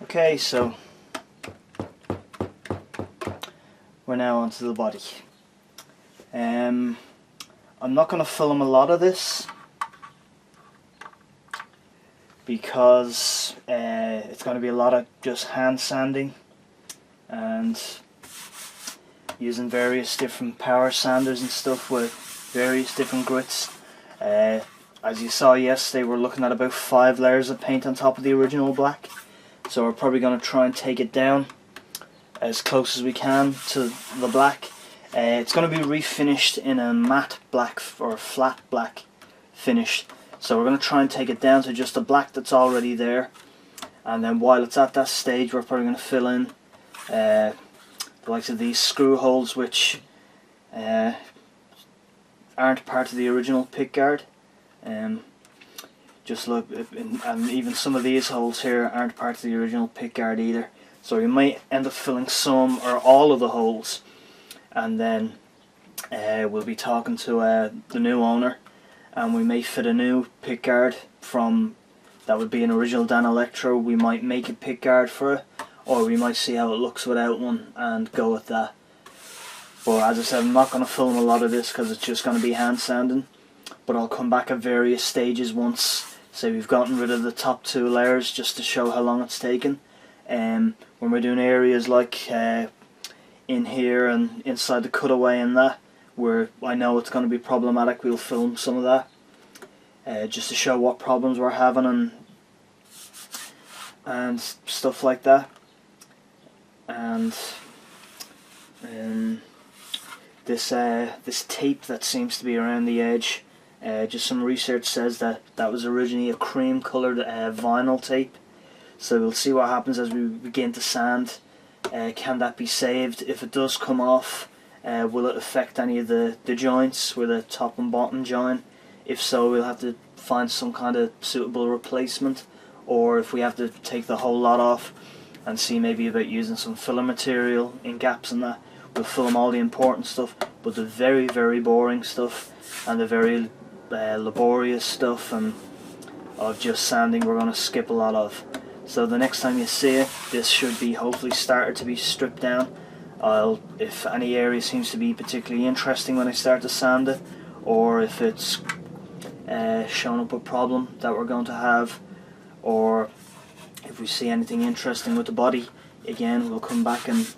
Okay, so we're now onto the body. I'm not going to film a lot of this because it's going to be a lot of just hand sanding and using various different power sanders and stuff with various different grits. As you saw yesterday, we're looking at about 5 layers of paint on top of the original black, so we're probably going to try and take it down as close as we can to the black. It's going to be refinished in a matte black or flat black finish, so we're going to try and take it down to just the black that's already there, and then while it's at that stage we're probably going to fill in the likes of these screw holes which aren't part of the original pickguard. Just look, and even some of these holes here aren't part of the original pickguard either, so we might end up filling some or all of the holes, and then we'll be talking to the new owner, and we may fit a new pickguard from, that would be an original Danelectro. We might make a pickguard for it, or we might see how it looks without one and go with that. But as I said, I'm not going to film a lot of this because it's just going to be hand sanding, but I'll come back at various stages once, say we've gotten rid of the top 2 layers, just to show how long it's taken. When we're doing areas like in here and inside the cutaway and that, where I know it's going to be problematic, we'll film some of that, just to show what problems we're having and stuff like that. And this tape that seems to be around the edge, just some research says that that was originally a cream coloured vinyl tape, so we'll see what happens as we begin to sand. Can that be saved? If it does come off, will it affect any of the joints where the top and bottom join? If so, we'll have to find some kind of suitable replacement, or if we have to take the whole lot off and see maybe about using some filler material in gaps and that. We'll film all the important stuff, but the very, very boring stuff and the very laborious stuff and of just sanding we're going to skip a lot of. So the next time you see it, this should be hopefully started to be stripped down. If any area seems to be particularly interesting when I start to sand it, or if it's showing up a problem that we're going to have, or if we see anything interesting with the body, again we'll come back and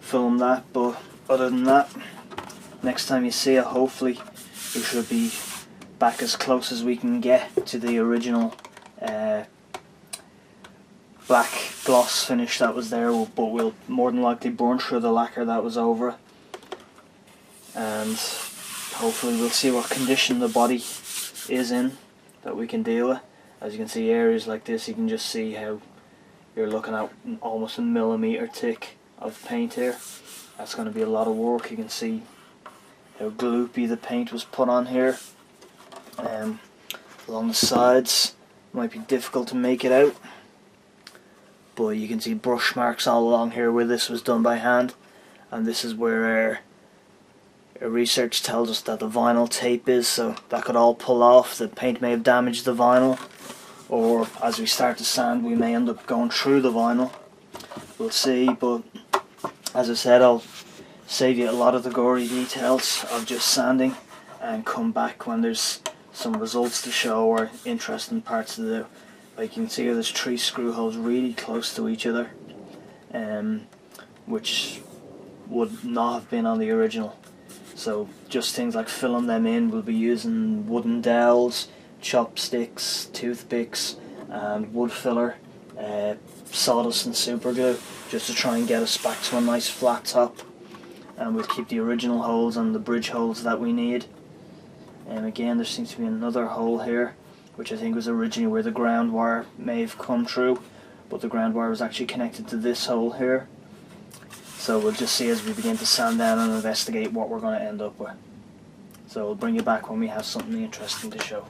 film that. But other than that, next time you see it, hopefully we should be back as close as we can get to the original black gloss finish that was there, but we'll more than likely burn through the lacquer that was over it, and hopefully we'll see what condition the body is in that we can deal with. As you can see, areas like this, you can just see how you're looking at almost a millimetre thick of paint here. That's going to be a lot of work. You can see how gloopy the paint was put on here. Along the sides, it might be difficult to make it out, but you can see brush marks all along here where this was done by hand, and this is where our research tells us that the vinyl tape is, so that could all pull off. The paint may have damaged the vinyl, or as we start to sand we may end up going through the vinyl. We'll see, but as I said, I'll save you a lot of the gory details of just sanding and come back when there's some results to show or interesting parts to do. Like you can see here, there's 3 screw holes really close to each other, which would not have been on the original. So just things like filling them in, we'll be using wooden dowels, chopsticks, toothpicks and wood filler, sawdust and super glue, just to try and get us back to a nice flat top, and we'll keep the original holes and the bridge holes that we need. And again, there seems to be another hole here, which I think was originally where the ground wire may have come through, but the ground wire was actually connected to this hole here. So we'll just see as we begin to sand down and investigate what we're going to end up with. So we'll bring you back when we have something interesting to show.